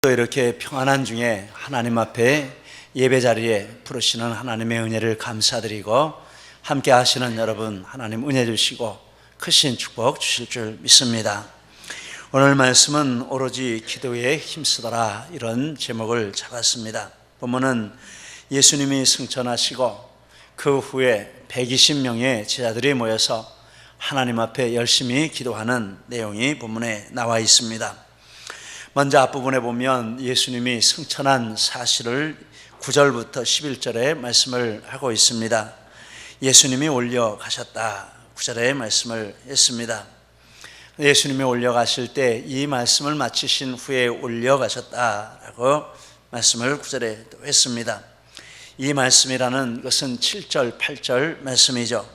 또 이렇게 평안한 중에 하나님 앞에 예배 자리에 부르시는 하나님의 은혜를 감사드리고 함께 하시는 여러분, 하나님 은혜 주시고 크신 축복 주실 줄 믿습니다. 오늘 말씀은 오로지 기도에 힘쓰더라, 이런 제목을 잡았습니다. 본문은 예수님이 승천하시고 그 후에 120명의 제자들이 모여서 하나님 앞에 열심히 기도하는 내용이 본문에 나와 있습니다. 먼저 앞부분에 보면 예수님이 승천한 사실을 9절부터 11절에 말씀을 하고 있습니다. 예수님이 올려가셨다, 9절에 말씀을 했습니다. 예수님이 올려가실 때 이 말씀을 마치신 후에 올려가셨다라고 말씀을 9절에 또 했습니다. 이 말씀이라는 것은 7절, 8절 말씀이죠.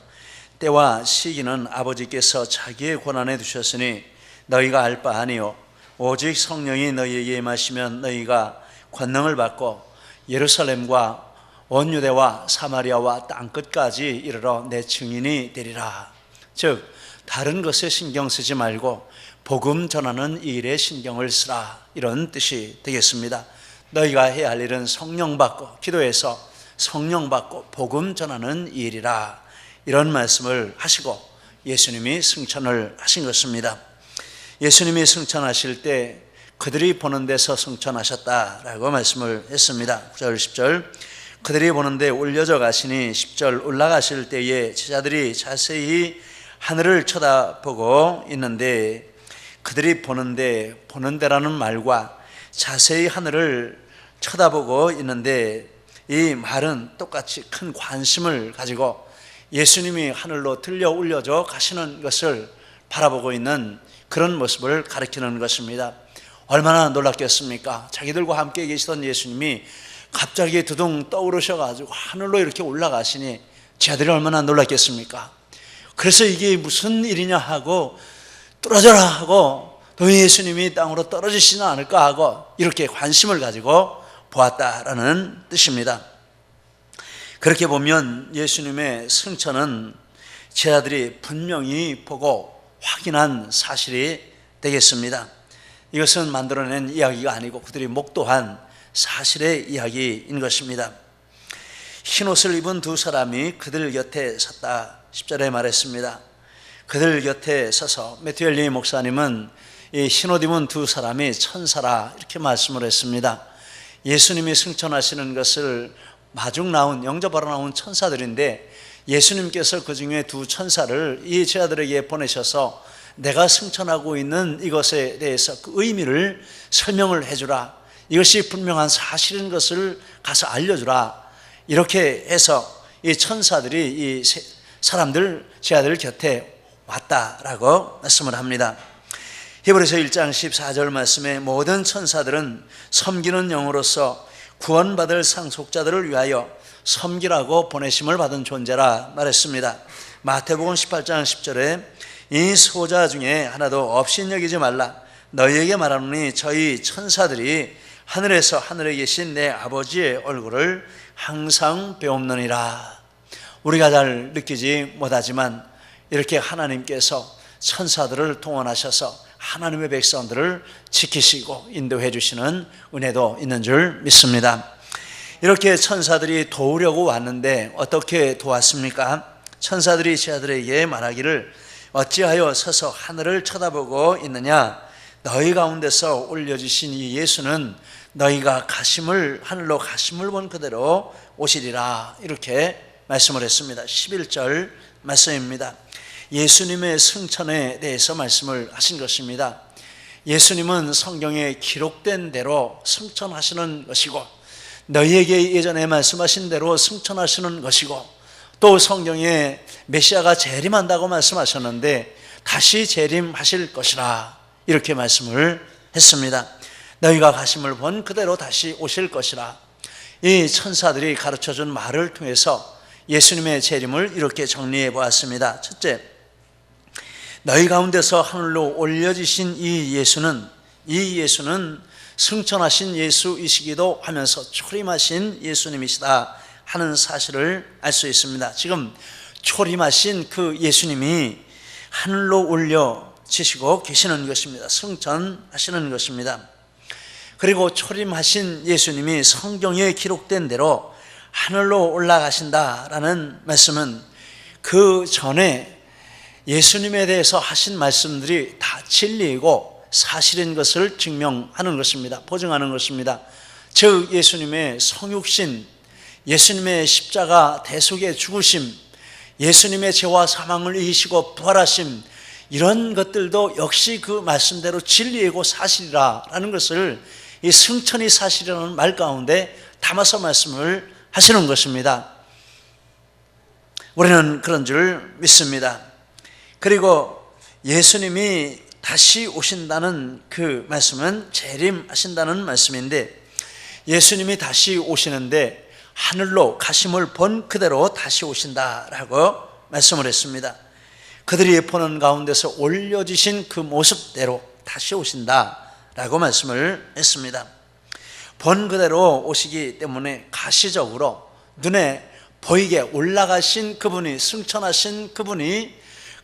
때와 시기는 아버지께서 자기의 권한에 두셨으니 너희가 알 바 아니요 오직 성령이 너희에게 임하시면 너희가 권능을 받고 예루살렘과 온 유대와 사마리아와 땅끝까지 이르러 내 증인이 되리라. 즉 다른 것에 신경 쓰지 말고 복음 전하는 이 일에 신경을 쓰라, 이런 뜻이 되겠습니다. 너희가 해야 할 일은 성령 받고 기도해서 성령 받고 복음 전하는 이 일이라, 이런 말씀을 하시고 예수님이 승천을 하신 것입니다. 예수님이 승천하실 때 그들이 보는 데서 승천하셨다라고 말씀을 했습니다. 9절 10절 그들이 보는 데 올려져 가시니 10절 올라가실 때에 제자들이 자세히 하늘을 쳐다보고 있는데, 그들이 보는 데라는 말과 자세히 하늘을 쳐다보고 있는데, 이 말은 똑같이 큰 관심을 가지고 예수님이 하늘로 들려 올려져 가시는 것을 바라보고 있는 그런 모습을 가리키는 것입니다. 얼마나 놀랐겠습니까? 자기들과 함께 계시던 예수님이 갑자기 두둥 떠오르셔가지고 하늘로 이렇게 올라가시니 제자들이 얼마나 놀랐겠습니까? 그래서 이게 무슨 일이냐 하고 떨어져라 하고 또 예수님이 땅으로 떨어지시나 않을까 하고 이렇게 관심을 가지고 보았다라는 뜻입니다. 그렇게 보면 예수님의 승천은 제자들이 분명히 보고 확인한 사실이 되겠습니다. 이것은 만들어낸 이야기가 아니고 그들이 목도한 사실의 이야기인 것입니다. 흰옷을 입은 두 사람이 그들 곁에 섰다, 10절에 말했습니다. 그들 곁에 서서 매튜엘리 목사님은 이 흰옷 입은 두 사람이 천사라, 이렇게 말씀을 했습니다. 예수님이 승천하시는 것을 마중 나온, 영접하러 나온 천사들인데 예수님께서 그 중에 두 천사를 이 제자들에게 보내셔서 내가 승천하고 있는 이것에 대해서 그 의미를 설명을 해주라, 이것이 분명한 사실인 것을 가서 알려주라, 이렇게 해서 이 천사들이 이 사람들, 제자들 곁에 왔다라고 말씀을 합니다. 히브리서 1장 14절 말씀에 모든 천사들은 섬기는 영으로서 구원받을 상속자들을 위하여 섬기라고 보내심을 받은 존재라 말했습니다. 마태복음 18장 10절에 이 소자 중에 하나도 없인 여기지 말라, 너희에게 말하노니 저희 천사들이 하늘에서 하늘에 계신 내 아버지의 얼굴을 항상 배움느니라. 우리가 잘 느끼지 못하지만 이렇게 하나님께서 천사들을 동원하셔서 하나님의 백성들을 지키시고 인도해 주시는 은혜도 있는 줄 믿습니다. 이렇게 천사들이 도우려고 왔는데 어떻게 도왔습니까? 천사들이 제자들에게 말하기를 어찌하여 서서 하늘을 쳐다보고 있느냐, 너희 가운데서 올려주신 이 예수는 너희가 하늘로 가심을 본 그대로 오시리라, 이렇게 말씀을 했습니다. 11절 말씀입니다. 예수님의 승천에 대해서 말씀을 하신 것입니다. 예수님은 성경에 기록된 대로 승천하시는 것이고 너희에게 예전에 말씀하신 대로 승천하시는 것이고 또 성경에 메시아가 재림한다고 말씀하셨는데 다시 재림하실 것이라, 이렇게 말씀을 했습니다. 너희가 가심을 본 그대로 다시 오실 것이라. 이 천사들이 가르쳐준 말을 통해서 예수님의 재림을 이렇게 정리해 보았습니다. 첫째, 너희 가운데서 하늘로 올려지신 이 예수는 승천하신 예수이시기도 하면서 초림하신 예수님이시다 하는 사실을 알 수 있습니다. 지금 초림하신 그 예수님이 하늘로 올려지시고 계시는 것입니다. 승천하시는 것입니다. 그리고 초림하신 예수님이 성경에 기록된 대로 하늘로 올라가신다라는 말씀은 그 전에 예수님에 대해서 하신 말씀들이 다 진리이고 사실인 것을 증명하는 것입니다. 보증하는 것입니다. 즉 예수님의 성육신, 예수님의 십자가 대속의 죽으심, 예수님의 죄와 사망을 이기시고 부활하심, 이런 것들도 역시 그 말씀대로 진리이고 사실이라는 것을 이 승천이 사실이라는 말 가운데 담아서 말씀을 하시는 것입니다. 우리는 그런 줄 믿습니다. 그리고 예수님이 다시 오신다는 그 말씀은 재림하신다는 말씀인데, 예수님이 다시 오시는데 하늘로 가심을 본 그대로 다시 오신다라고 말씀을 했습니다. 그들이 보는 가운데서 올려주신 그 모습대로 다시 오신다라고 말씀을 했습니다. 본 그대로 오시기 때문에 가시적으로 눈에 보이게 올라가신 그분이, 승천하신 그분이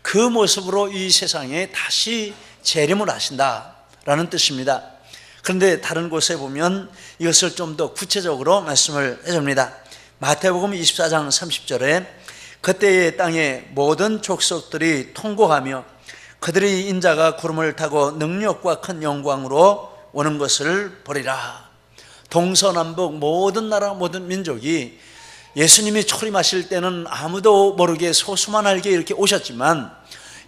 그 모습으로 이 세상에 다시 재림을 하신다라는 뜻입니다. 그런데 다른 곳에 보면 이것을 좀 더 구체적으로 말씀을 해줍니다. 마태복음 24장 30절에 그때의 땅에 모든 족속들이 통곡하며 그들의 인자가 구름을 타고 능력과 큰 영광으로 오는 것을 보리라. 동서남북 모든 나라 모든 민족이 예수님이 초림하실 때는 아무도 모르게 소수만 알게 이렇게 오셨지만,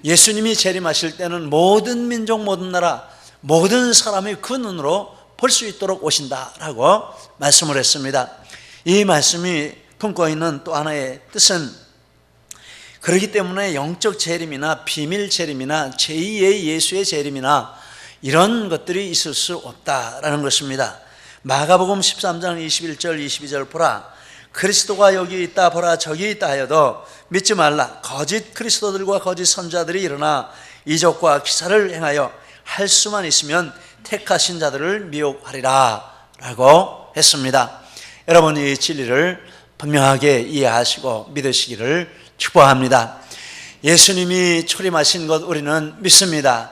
예수님이 재림하실 때는 모든 민족 모든 나라 모든 사람이 그 눈으로 볼 수 있도록 오신다라고 말씀을 했습니다. 이 말씀이 품고 있는 또 하나의 뜻은, 그렇기 때문에 영적 재림이나 비밀 재림이나 제2의 예수의 재림이나 이런 것들이 있을 수 없다라는 것입니다. 마가복음 13장 21절 22절 보라, 그리스도가 여기 있다, 보라 저기 있다 하여도 믿지 말라. 거짓 그리스도들과 거짓 선자들이 일어나 이적과 기사를 행하여 할 수만 있으면 택하신 자들을 미혹하리라 라고 했습니다. 여러분, 이 진리를 분명하게 이해하시고 믿으시기를 축복합니다. 예수님이 초림하신 것 우리는 믿습니다.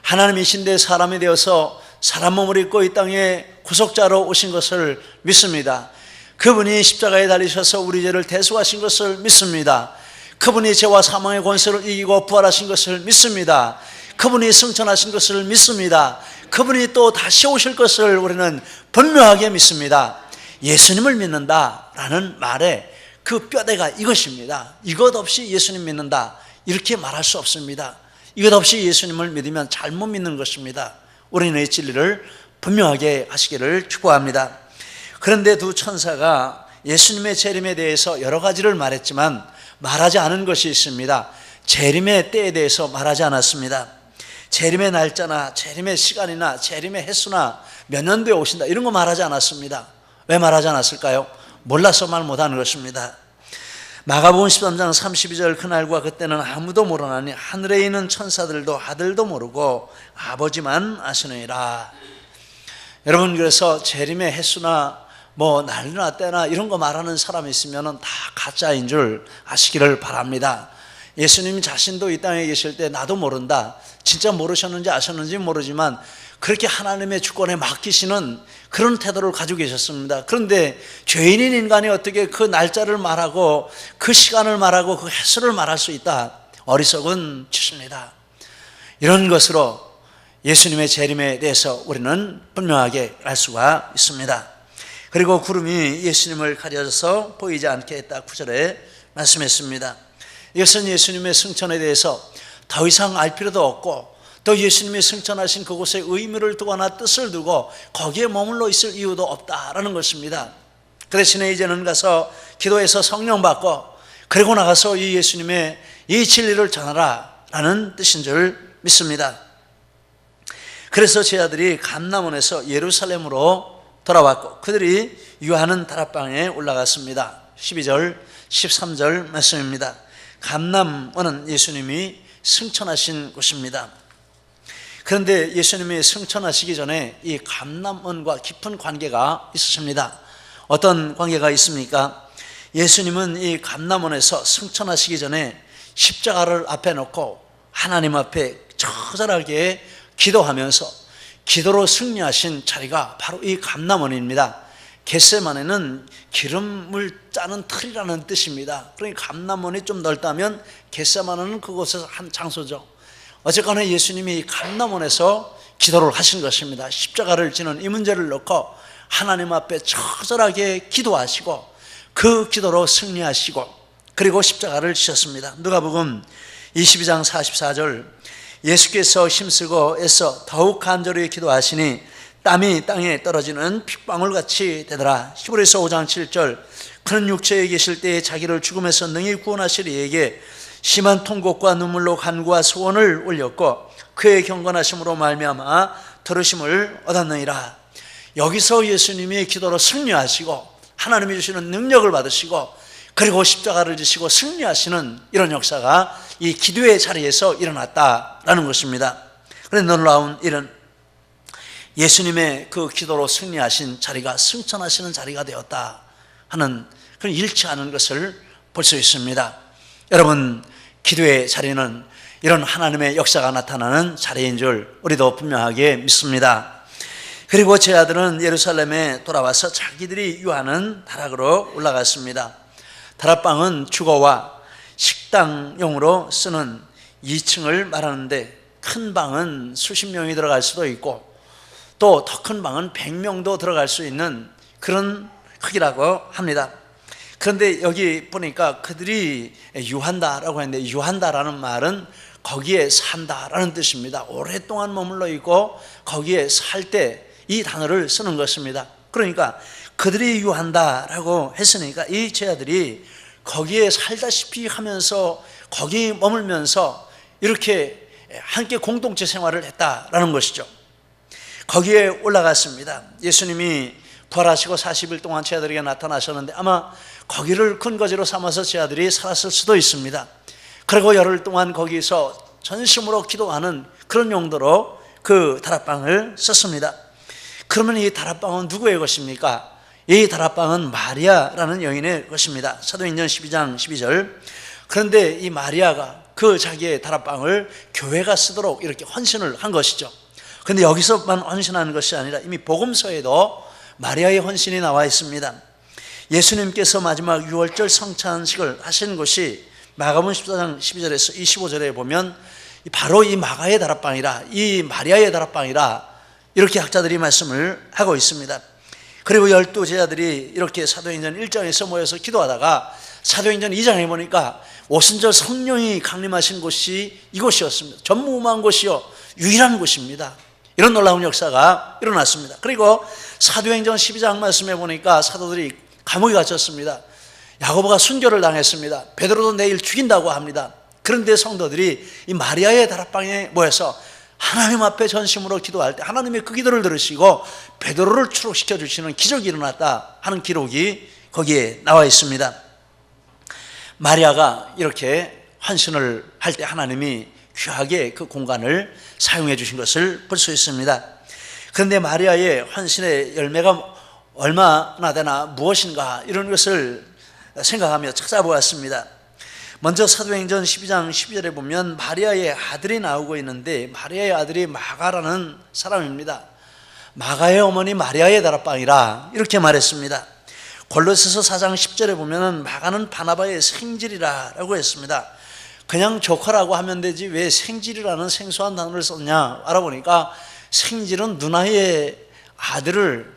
하나님이신데 사람이 되어서 사람 몸을 입고 이 땅에 구속자로 오신 것을 믿습니다. 그분이 십자가에 달리셔서 우리 죄를 대속하신 것을 믿습니다. 그분이 죄와 사망의 권세를 이기고 부활하신 것을 믿습니다. 그분이 승천하신 것을 믿습니다. 그분이 또 다시 오실 것을 우리는 분명하게 믿습니다. 예수님을 믿는다라는 말에 그 뼈대가 이것입니다. 이것 없이 예수님 믿는다 이렇게 말할 수 없습니다. 이것 없이 예수님을 믿으면 잘못 믿는 것입니다. 우리는 이 진리를 분명하게 하시기를 축복합니다. 그런데 두 천사가 예수님의 재림에 대해서 여러 가지를 말했지만 말하지 않은 것이 있습니다. 재림의 때에 대해서 말하지 않았습니다. 재림의 날짜나 재림의 시간이나 재림의 횟수나 몇 년도에 오신다 이런 거 말하지 않았습니다. 왜 말하지 않았을까요? 몰라서 말 못하는 것입니다. 마가복음 13장 32절 그날과 그때는 아무도 모르나니 하늘에 있는 천사들도 아들도 모르고 아버지만 아시느니라. 여러분, 그래서 재림의 횟수나 뭐 날이나 때나 이런 거 말하는 사람이 있으면 다 가짜인 줄 아시기를 바랍니다. 예수님 자신도 이 땅에 계실 때 나도 모른다, 진짜 모르셨는지 아셨는지 모르지만 그렇게 하나님의 주권에 맡기시는 그런 태도를 가지고 계셨습니다. 그런데 죄인인 인간이 어떻게 그 날짜를 말하고 그 시간을 말하고 그 횟수를 말할 수 있다? 어리석은 짓입니다. 이런 것으로 예수님의 재림에 대해서 우리는 분명하게 알 수가 있습니다. 그리고 구름이 예수님을 가려서 보이지 않게 했다 9절에 말씀했습니다. 이것은 예수님의 승천에 대해서 더 이상 알 필요도 없고 또 예수님이 승천하신 그곳에 의미를 두거나 뜻을 두고 거기에 머물러 있을 이유도 없다라는 것입니다. 그 대신에 이제는 가서 기도해서 성령 받고 그리고 나가서 이 예수님의 이 진리를 전하라 라는 뜻인 줄 믿습니다. 그래서 제자들이 감람원에서 예루살렘으로 돌아왔고 그들이 유하는 다락방에 올라갔습니다. 12절 13절 말씀입니다. 감람원은 예수님이 승천하신 곳입니다. 그런데 예수님이 승천하시기 전에 이 감람원과 깊은 관계가 있으십니다. 어떤 관계가 있습니까? 예수님은 이 감람원에서 승천하시기 전에 십자가를 앞에 놓고 하나님 앞에 처절하게 기도하면서 기도로 승리하신 자리가 바로 이 감람원입니다. 겟세마네는 기름을 짜는 틀이라는 뜻입니다. 그러니까 감람원이 좀 넓다면 겟세마네는 그곳에서 한 장소죠. 어쨌거나 예수님이 감람원에서 기도를 하신 것입니다. 십자가를 지는 이 문제를 놓고 하나님 앞에 처절하게 기도하시고 그 기도로 승리하시고 그리고 십자가를 지셨습니다. 누가복음 22장 44절, 예수께서 힘쓰고 애써 더욱 간절히 기도하시니 땀이 땅에 떨어지는 핏방울같이 되더라. 히브리서 5장 7절, 그는 육체에 계실 때에 자기를 죽음에서 능히 구원하실 이에게 심한 통곡과 눈물로 간구와 소원을 올렸고 그의 경건하심으로 말미암아 들으심을 얻었느니라. 여기서 예수님이 기도로 승리하시고 하나님이 주시는 능력을 받으시고 그리고 십자가를 지시고 승리하시는 이런 역사가 이 기도의 자리에서 일어났다라는 것입니다. 그런데 놀라운 일은 예수님의 그 기도로 승리하신 자리가 승천하시는 자리가 되었다 하는 그런 잃지 않은 것을 볼 수 있습니다. 여러분, 기도의 자리는 이런 하나님의 역사가 나타나는 자리인 줄 우리도 분명하게 믿습니다. 그리고 제 아들은 예루살렘에 돌아와서 자기들이 유하는 다락으로 올라갔습니다. 다락방은 주거와 식당용으로 쓰는 2층을 말하는데 큰 방은 수십 명이 들어갈 수도 있고 또 더 큰 방은 100명도 들어갈 수 있는 그런 크기라고 합니다. 그런데 여기 보니까 그들이 유한다라고 했는데 유한다라는 말은 거기에 산다라는 뜻입니다. 오랫동안 머물러 있고 거기에 살 때 이 단어를 쓰는 것입니다. 그러니까 그들이 유한다라고 했으니까 이 제자들이 거기에 살다시피 하면서 거기 머물면서 이렇게 함께 공동체 생활을 했다라는 것이죠. 거기에 올라갔습니다. 예수님이 부활하시고 40일 동안 제자들에게 나타나셨는데 아마 거기를 근거지로 삼아서 제자들이 살았을 수도 있습니다. 그리고 열흘 동안 거기서 전심으로 기도하는 그런 용도로 그 다락방을 썼습니다. 그러면 이 다락방은 누구의 것입니까? 이 다락방은 마리아라는 여인의 것입니다. 사도행전 12장 12절, 그런데 이 마리아가 그 자기의 다락방을 교회가 쓰도록 이렇게 헌신을 한 것이죠. 그런데 여기서만 헌신하는 것이 아니라 이미 복음서에도 마리아의 헌신이 나와 있습니다. 예수님께서 마지막 유월절 성찬식을 하신 곳이 마가복음 14장 12절에서 25절에 보면 바로 이 마가의 다락방이라, 이 마리아의 다락방이라 이렇게 학자들이 말씀을 하고 있습니다. 그리고 12제자들이 이렇게 사도행전 1장에서 모여서 기도하다가 사도행전 2장에 보니까 오순절 성령이 강림하신 곳이 이곳이었습니다. 전무후무한 곳이요 유일한 곳입니다. 이런 놀라운 역사가 일어났습니다. 그리고 사도행전 12장 말씀에 보니까 사도들이 감옥에 갇혔습니다. 야고보가 순교를 당했습니다. 베드로도 내일 죽인다고 합니다. 그런데 성도들이 이 마리아의 다락방에 모여서 하나님 앞에 전심으로 기도할 때 하나님의 그 기도를 들으시고 베드로를 추록시켜 주시는 기적이 일어났다 하는 기록이 거기에 나와 있습니다. 마리아가 이렇게 헌신을 할 때 하나님이 귀하게 그 공간을 사용해 주신 것을 볼 수 있습니다. 그런데 마리아의 헌신의 열매가 얼마나 되나 무엇인가 이런 것을 생각하며 찾아보았습니다. 먼저 사도행전 12장 12절에 보면 마리아의 아들이 나오고 있는데 마리아의 아들이 마가라는 사람입니다. 마가의 어머니 마리아의 다락방이라 이렇게 말했습니다. 골로새서 4장 10절에 보면 마가는 바나바의 생질이라고 했습니다. 그냥 조카라고 하면 되지 왜 생질이라는 생소한 단어를 썼냐 알아보니까 생질은 누나의 아들을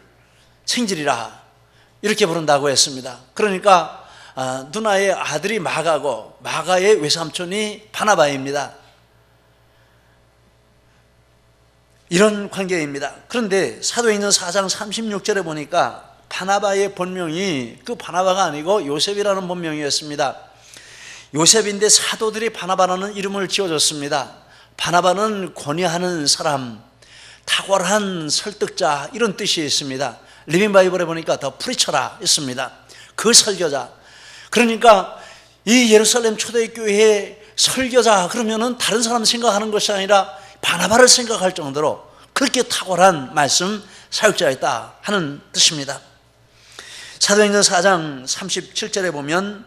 생질이라 이렇게 부른다고 했습니다. 그러니까 누나의 아들이 마가고 마가의 외삼촌이 바나바입니다. 이런 관계입니다. 그런데 사도행전 4장 36절에 보니까 바나바의 본명이 그 바나바가 아니고 요셉이라는 본명이었습니다. 요셉인데 사도들이 바나바라는 이름을 지어줬습니다. 바나바는 권위하는 사람, 탁월한 설득자 이런 뜻이 있습니다. 리빙 바이블에 보니까 더 프리처라 있습니다. 그 설교자. 그러니까 이 예루살렘 초대교회의 설교자 그러면은 다른 사람 생각하는 것이 아니라 바나바를 생각할 정도로 그렇게 탁월한 말씀 사역자였다 하는 뜻입니다. 사도행전 4장 37절에 보면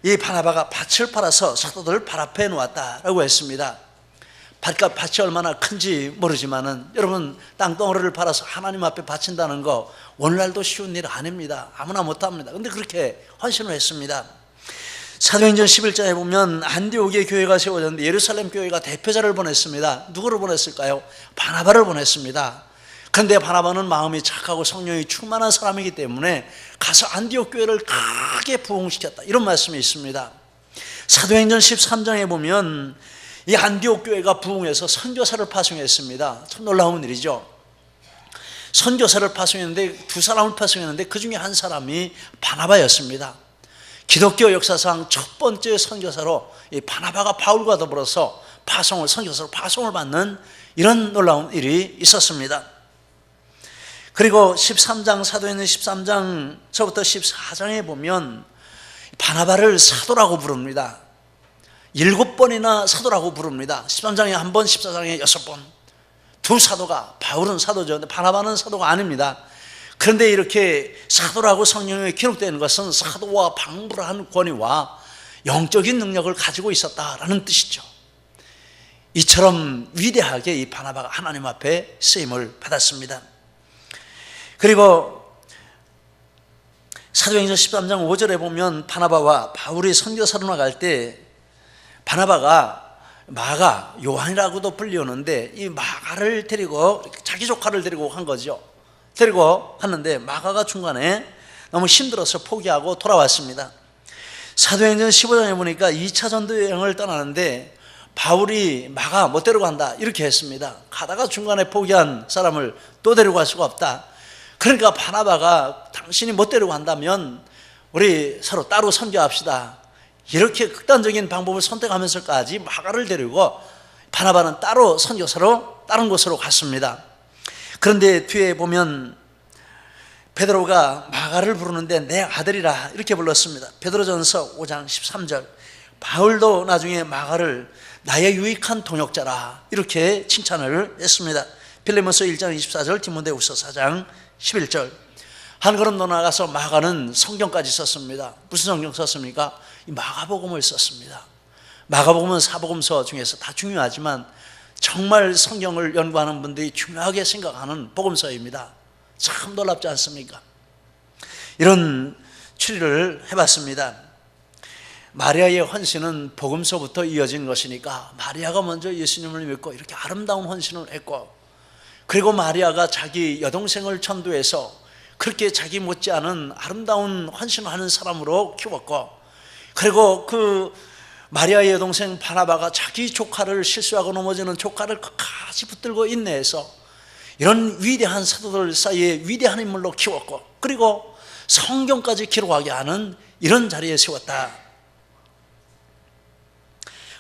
이 바나바가 밭을 팔아서 사도들 발 앞에 놓았다라고 했습니다. 밭이 얼마나 큰지 모르지만은 여러분 땅덩어리를 팔아서 하나님 앞에 바친다는 거 오늘날도 쉬운 일 아닙니다. 아무나 못합니다. 근데 그렇게 헌신을 했습니다. 사도행전 11장에 보면 안디옥의 교회가 세워졌는데 예루살렘 교회가 대표자를 보냈습니다. 누구를 보냈을까요? 바나바를 보냈습니다. 그런데 바나바는 마음이 착하고 성령이 충만한 사람이기 때문에 가서 안디옥 교회를 크게 부흥시켰다, 이런 말씀이 있습니다. 사도행전 13장에 보면 이 안디옥 교회가 부흥해서 선교사를 파송했습니다. 참 놀라운 일이죠. 선교사를 파송했는데 두 사람을 파송했는데 그 중에 한 사람이 바나바였습니다. 기독교 역사상 첫 번째 선교사로 이 바나바가 바울과 더불어서 선교사로 파송을 받는 이런 놀라운 일이 있었습니다. 그리고 13장, 사도행전 13장서부터 14장에 보면 바나바를 사도라고 부릅니다. 7번이나 사도라고 부릅니다. 13장에 1번, 14장에 6번. 두 사도가, 바울은 사도죠. 근데 바나바는 사도가 아닙니다. 그런데 이렇게 사도라고 성경에 기록되는 것은 사도와 방불한 권위와 영적인 능력을 가지고 있었다라는 뜻이죠. 이처럼 위대하게 이 바나바가 하나님 앞에 쓰임을 받았습니다. 그리고 사도행전 13장 5절에 보면 바나바와 바울이 선교사로 나갈 때 바나바가 마가, 요한이라고도 불리우는데 이 마가를 데리고 자기 조카를 데리고 간 거죠. 데리고 갔는데 마가가 중간에 너무 힘들어서 포기하고 돌아왔습니다. 사도행전 15장에 보니까 2차 전도 여행을 떠나는데 바울이 마가 못 데리고 간다 이렇게 했습니다. 가다가 중간에 포기한 사람을 또 데리고 갈 수가 없다. 그러니까 바나바가 당신이 못 데리고 간다면 우리 서로 따로 선교합시다, 이렇게 극단적인 방법을 선택하면서까지 마가를 데리고 바나바는 따로 선교사로 다른 곳으로 갔습니다. 그런데 뒤에 보면 베드로가 마가를 부르는데 내 아들이라 이렇게 불렀습니다. 베드로전서 5장 13절. 바울도 나중에 마가를 나의 유익한 동역자라 이렇게 칭찬을 했습니다. 빌레몬서 1장 24절, 디모데후서 4장 11절. 한 걸음 더 나가서 마가는 성경까지 썼습니다. 무슨 성경 썼습니까? 이 마가복음을 썼습니다. 마가복음은 사복음서 중에서 다 중요하지만 정말 성경을 연구하는 분들이 중요하게 생각하는 복음서입니다. 참 놀랍지 않습니까? 이런 추리를 해봤습니다. 마리아의 헌신은 복음서부터 이어진 것이니까 마리아가 먼저 예수님을 믿고 이렇게 아름다운 헌신을 했고, 그리고 마리아가 자기 여동생을 전도해서 그렇게 자기 못지않은 아름다운 헌신을 하는 사람으로 키웠고, 그리고 그 마리아의 여동생 바나바가 자기 조카를, 실수하고 넘어지는 조카를 끝까지 붙들고 인내해서 이런 위대한 사도들 사이에 위대한 인물로 키웠고, 그리고 성경까지 기록하게 하는 이런 자리에 세웠다.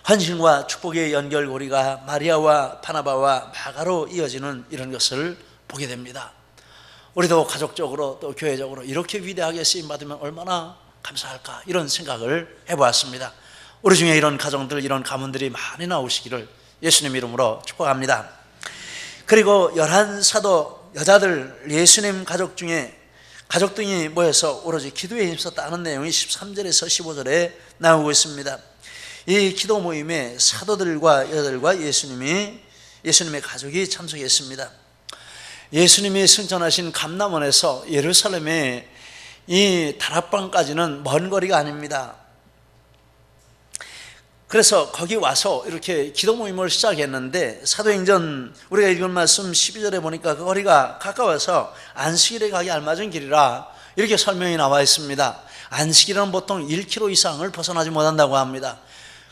헌신과 축복의 연결고리가 마리아와 바나바와 마가로 이어지는 이런 것을 보게 됩니다. 우리도 가족적으로 또 교회적으로 이렇게 위대하게 쓰임받으면 얼마나 감사할까, 이런 생각을 해보았습니다. 우리 중에 이런 가정들, 이런 가문들이 많이 나오시기를 예수님 이름으로 축복합니다. 그리고 11사도 여자들, 예수님 가족 중에 가족들이 모여서 오로지 기도에 힘썼다는 내용이 13절에서 15절에 나오고 있습니다. 이 기도 모임에 사도들과 여자들과 예수님의 가족이 참석했습니다. 예수님이 승천하신 감람원에서 예루살렘의 이 다락방까지는 먼 거리가 아닙니다. 그래서 거기 와서 이렇게 기도 모임을 시작했는데, 사도행전 우리가 읽은 말씀 12절에 보니까 그 거리가 가까워서 안식일에 가기 알맞은 길이라 이렇게 설명이 나와 있습니다. 안식일은 보통 1km 이상을 벗어나지 못한다고 합니다.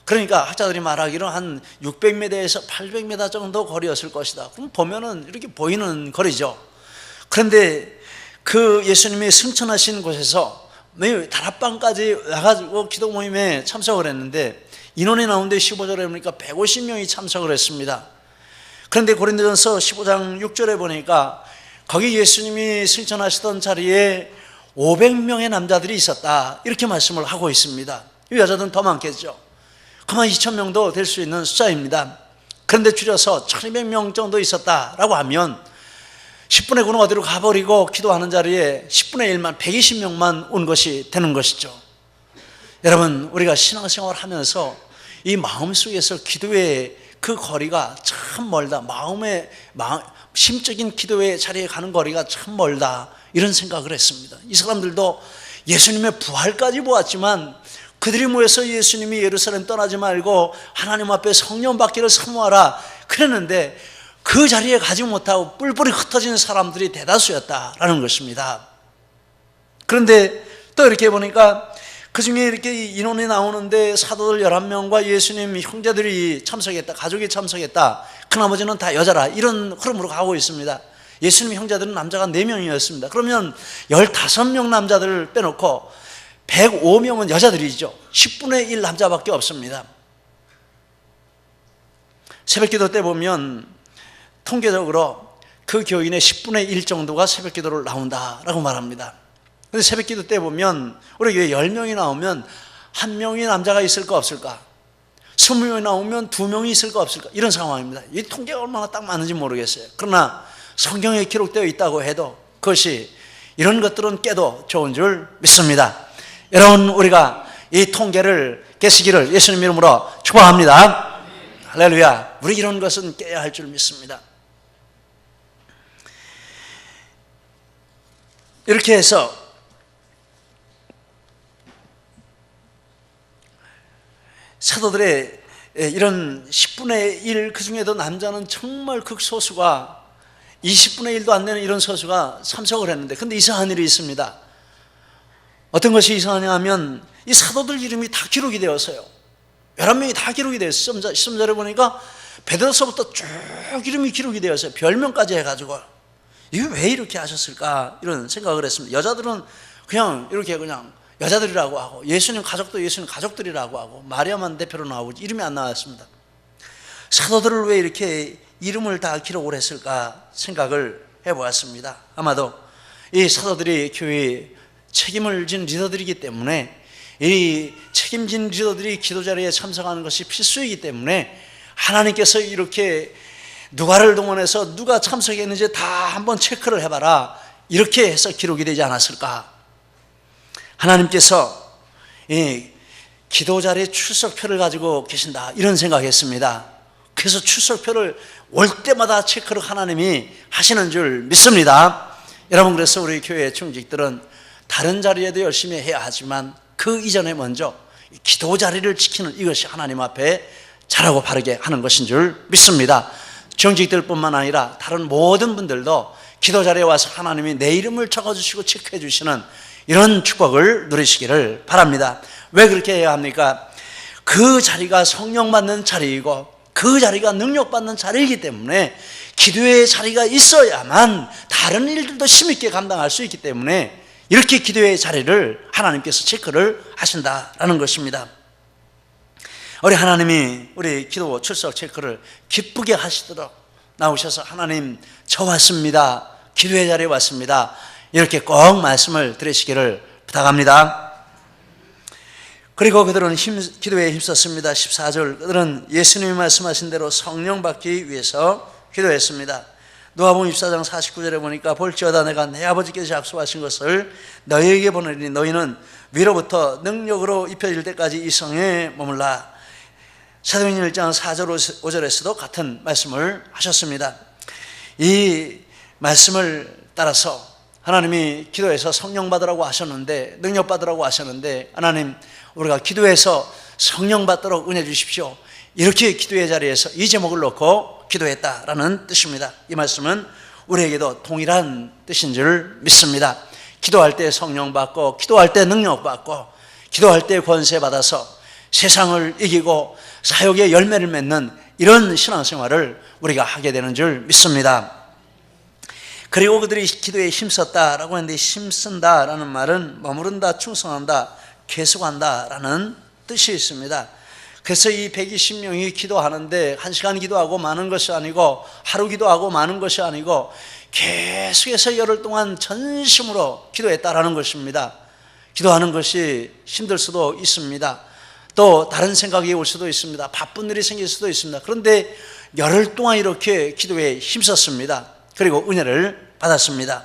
그러니까 학자들이 말하기로 한 600m에서 800m 정도 거리였을 것이다. 그럼 보면은 이렇게 보이는 거리죠. 그런데 그 예수님이 승천하신 곳에서 다락방까지 와가지고 기도 모임에 참석을 했는데, 인원이 나오는데 15절에 보니까 150명이 참석을 했습니다. 그런데 고린도전서 15장 6절에 보니까 거기 예수님이 승천하시던 자리에 500명의 남자들이 있었다, 이렇게 말씀을 하고 있습니다. 이 여자들은 더 많겠죠. 그만 2,000명도 될 수 있는 숫자입니다. 그런데 줄여서 1,200명 정도 있었다라고 하면 10분의 9는 어디로 가버리고 기도하는 자리에 10분의 1만 120명만 온 것이 되는 것이죠. 여러분, 우리가 신앙생활을 하면서 이 마음속에서 기도의 그 거리가 참 멀다. 심적인 기도의 자리에 가는 거리가 참 멀다. 이런 생각을 했습니다. 이 사람들도 예수님의 부활까지 보았지만 그들이 모여서 예수님이 예루살렘 떠나지 말고 하나님 앞에 성령 받기를 사모하라 그랬는데 그 자리에 가지 못하고 뿔뿔이 흩어진 사람들이 대다수였다라는 것입니다. 그런데 또 이렇게 보니까 그 중에 이렇게 인원이 나오는데 사도들 11명과 예수님 형제들이 참석했다, 가족이 참석했다, 그 나머지는 다 여자라, 이런 흐름으로 가고 있습니다. 예수님 형제들은 남자가 4명이었습니다. 그러면 15명 남자들을 빼놓고 105명은 여자들이죠. 10분의 1 남자밖에 없습니다. 새벽기도 때 보면 통계적으로 그 교인의 10분의 1 정도가 새벽기도를 나온다라고 말합니다. 그런데 새벽기도 때 보면 우리 교회 10명이 나오면 1명이 남자가 있을까 없을까? 20명이 나오면 2명이 있을까 없을까? 이런 상황입니다. 이 통계가 얼마나 딱 맞는지 모르겠어요. 그러나 성경에 기록되어 있다고 해도 그것이 이런 것들은 깨도 좋은 줄 믿습니다. 여러분, 우리가 이 통계를 깨시기를 예수님 이름으로 축복합니다. 할렐루야. 우리 이런 것은 깨야 할 줄 믿습니다. 이렇게 해서 사도들의 이런 10분의 1, 그 중에도 남자는 정말 극소수가 20분의 1도 안 되는 이런 소수가 참석을 했는데, 근데 이상한 일이 있습니다. 어떤 것이 이상하냐 하면 이 사도들 이름이 다 기록이 되었어요. 11명이 다 기록이 되었어요. 13절에 보니까 베드로서부터 쭉 이름이 기록이 되었어요. 별명까지 해가지고 이게 왜 이렇게 하셨을까 이런 생각을 했습니다. 여자들은 그냥 이렇게 그냥 여자들이라고 하고, 예수님 가족도 예수님 가족들이라고 하고, 마리아만 대표로 나오고 이름이 안 나왔습니다. 사도들을 왜 이렇게 이름을 다 기록을 했을까 생각을 해보았습니다. 아마도 이 사도들이 교회에 책임을 진 리더들이기 때문에, 이 책임진 리더들이 기도 자리에 참석하는 것이 필수이기 때문에 하나님께서 이렇게 누가를 동원해서 누가 참석했는지 다 한번 체크를 해봐라, 이렇게 해서 기록이 되지 않았을까. 하나님께서 이 기도 자리에 출석표를 가지고 계신다, 이런 생각했습니다. 그래서 출석표를 올 때마다 체크를 하나님이 하시는 줄 믿습니다. 여러분, 그래서 우리 교회 충직들은 다른 자리에도 열심히 해야 하지만 그 이전에 먼저 기도 자리를 지키는 이것이 하나님 앞에 잘하고 바르게 하는 것인 줄 믿습니다. 정직들뿐만 아니라 다른 모든 분들도 기도 자리에 와서 하나님이 내 이름을 적어주시고 체크해 주시는 이런 축복을 누리시기를 바랍니다. 왜 그렇게 해야 합니까? 그 자리가 성령 받는 자리이고 그 자리가 능력 받는 자리이기 때문에 기도의 자리가 있어야만 다른 일들도 힘있게 감당할 수 있기 때문에 이렇게 기도의 자리를 하나님께서 체크를 하신다라는 것입니다. 우리 하나님이 우리 기도 출석 체크를 기쁘게 하시도록 나오셔서 하나님, 저 왔습니다, 기도의 자리에 왔습니다, 이렇게 꼭 말씀을 드리시기를 부탁합니다. 그리고 그들은 기도에 힘썼습니다. 14절, 그들은 예수님이 말씀하신 대로 성령 받기 위해서 기도했습니다. 누가복음 24장 49절에 보니까 볼지어다 내가 내 아버지께서 약속하신 것을 너희에게 보내리니 너희는 위로부터 능력으로 입혀질 때까지 이 성에 머물라. 사도행전 1장 4절 5절에서도 같은 말씀을 하셨습니다. 이 말씀을 따라서 하나님이 기도해서 성령 받으라고 하셨는데, 능력 받으라고 하셨는데, 하나님, 우리가 기도해서 성령 받도록 은혜 주십시오, 이렇게 기도의 자리에서 이 제목을 놓고 기도했다라는 뜻입니다. 이 말씀은 우리에게도 동일한 뜻인 줄 믿습니다. 기도할 때 성령 받고, 기도할 때 능력 받고, 기도할 때 권세 받아서 세상을 이기고 사역의 열매를 맺는 이런 신앙생활을 우리가 하게 되는 줄 믿습니다. 그리고 그들이 기도에 힘썼다라고 했는데, 힘쓴다라는 말은 머무른다, 충성한다, 계속한다라는 뜻이 있습니다. 그래서 이 120명이 기도하는데 1시간 기도하고 많은 것이 아니고, 하루 기도하고 많은 것이 아니고, 계속해서 열흘 동안 전심으로 기도했다라는 것입니다. 기도하는 것이 힘들 수도 있습니다. 또 다른 생각이 올 수도 있습니다. 바쁜 일이 생길 수도 있습니다. 그런데 열흘 동안 이렇게 기도에 힘썼습니다. 그리고 은혜를 받았습니다.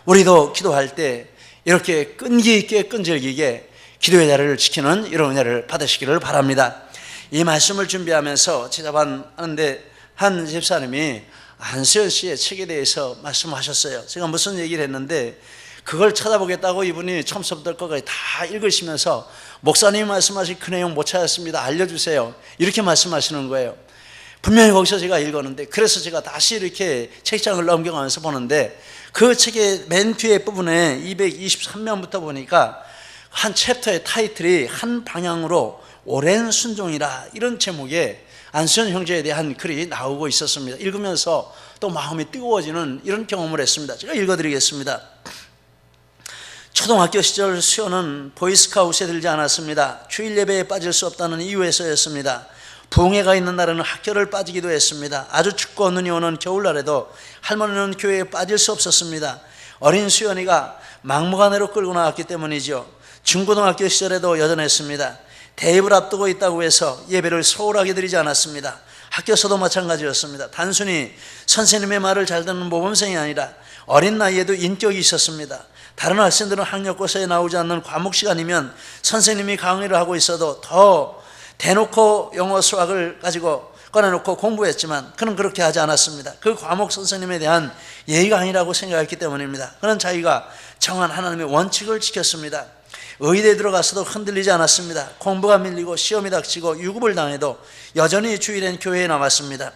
우리도 기도할 때 이렇게 끈기 있게 끈질기게 기도의 자리를 지키는 이런 은혜를 받으시기를 바랍니다. 이 말씀을 준비하면서 제자반하는데 한 집사님이 안수현 씨의 책에 대해서 말씀하셨어요. 제가 무슨 얘기를 했는데 그걸 찾아보겠다고 이분이 처음부터 끝까지 다 읽으시면서 목사님이 말씀하신 그 내용 못 찾았습니다. 알려주세요. 이렇게 말씀하시는 거예요. 분명히 거기서 제가 읽었는데, 그래서 제가 다시 이렇게 책장을 넘겨가면서 보는데 그 책의 맨 뒤에 부분에 223면부터 보니까 한 챕터의 타이틀이 한 방향으로 오랜 순종이라, 이런 제목의 안수현 형제에 대한 글이 나오고 있었습니다. 읽으면서 또 마음이 뜨거워지는 이런 경험을 했습니다. 제가 읽어드리겠습니다. 초등학교 시절 수요는 보이스카웃에 들지 않았습니다. 주일 예배에 빠질 수 없다는 이유에서였습니다. 부흥회가 있는 날에는 학교를 빠지기도 했습니다. 아주 춥고 눈이 오는 겨울날에도 할머니는 교회에 빠질 수 없었습니다. 어린 수연이가 막무가내로 끌고 나왔기 때문이죠. 중고등학교 시절에도 여전했습니다. 대입을 앞두고 있다고 해서 예배를 소홀하게 드리지 않았습니다. 학교에서도 마찬가지였습니다. 단순히 선생님의 말을 잘 듣는 모범생이 아니라 어린 나이에도 인격이 있었습니다. 다른 학생들은 학력고사에 나오지 않는 과목 시간이면 선생님이 강의를 하고 있어도 더 대놓고 영어 수학을 가지고 꺼내놓고 공부했지만 그는 그렇게 하지 않았습니다. 그 과목 선생님에 대한 예의가 아니라고 생각했기 때문입니다. 그는 자기가 정한 하나님의 원칙을 지켰습니다. 의대에 들어가서도 흔들리지 않았습니다. 공부가 밀리고 시험이 닥치고 유급을 당해도 여전히 주일엔 교회에 나갔습니다.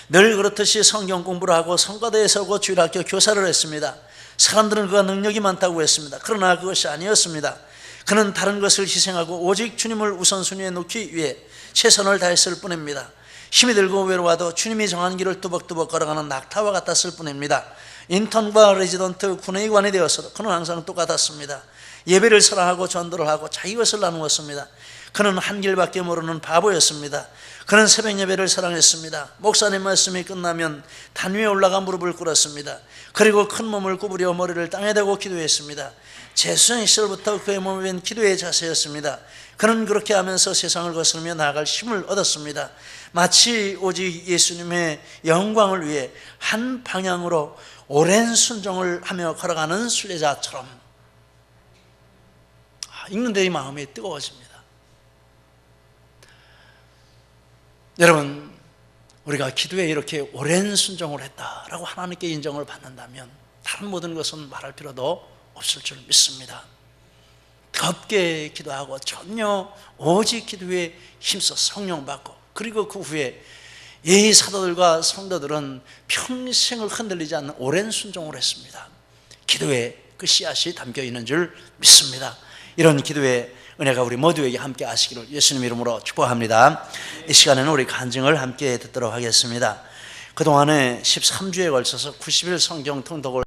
늘 그렇듯이 성경 공부를 하고 성가대에 서고 주일학교 교사를 했습니다. 사람들은 그가 능력이 많다고 했습니다. 그러나 그것이 아니었습니다. 그는 다른 것을 희생하고 오직 주님을 우선순위에 놓기 위해 최선을 다했을 뿐입니다. 힘이 들고 외로워도 주님이 정한 길을 뚜벅뚜벅 걸어가는 낙타와 같았을 뿐입니다. 인턴과 레지던트 군의관이 되었어도 그는 항상 똑같았습니다. 예배를 사랑하고 전도를 하고 자기 것을 나누었습니다. 그는 한 길밖에 모르는 바보였습니다. 그는 새벽 예배를 사랑했습니다. 목사님 말씀이 끝나면 단 위에 올라가 무릎을 꿇었습니다. 그리고 큰 몸을 구부려 머리를 땅에 대고 기도했습니다. 재수생 시절부터 그의 몸이 기도의 자세였습니다. 그는 그렇게 하면서 세상을 거스르며 나아갈 힘을 얻었습니다. 마치 오직 예수님의 영광을 위해 한 방향으로 오랜 순종을 하며 걸어가는 순례자처럼. 읽는데 이 마음이 뜨거워집니다. 여러분, 우리가 기도에 이렇게 오랜 순종을 했다라고 하나님께 인정을 받는다면 다른 모든 것은 말할 필요도 없을 줄 믿습니다. 덥게 기도하고 전혀 오직 기도에 힘써 성령 받고, 그리고 그 후에 이 사도들과 성도들은 평생을 흔들리지 않는 오랜 순종을 했습니다. 기도에 그 씨앗이 담겨 있는 줄 믿습니다. 이런 기도의 은혜가 우리 모두에게 함께 하시기를 예수님 이름으로 축복합니다. 이 시간에는 우리 간증을 함께 듣도록 하겠습니다. 그동안에 13주에 걸쳐서 90일 성경 통독을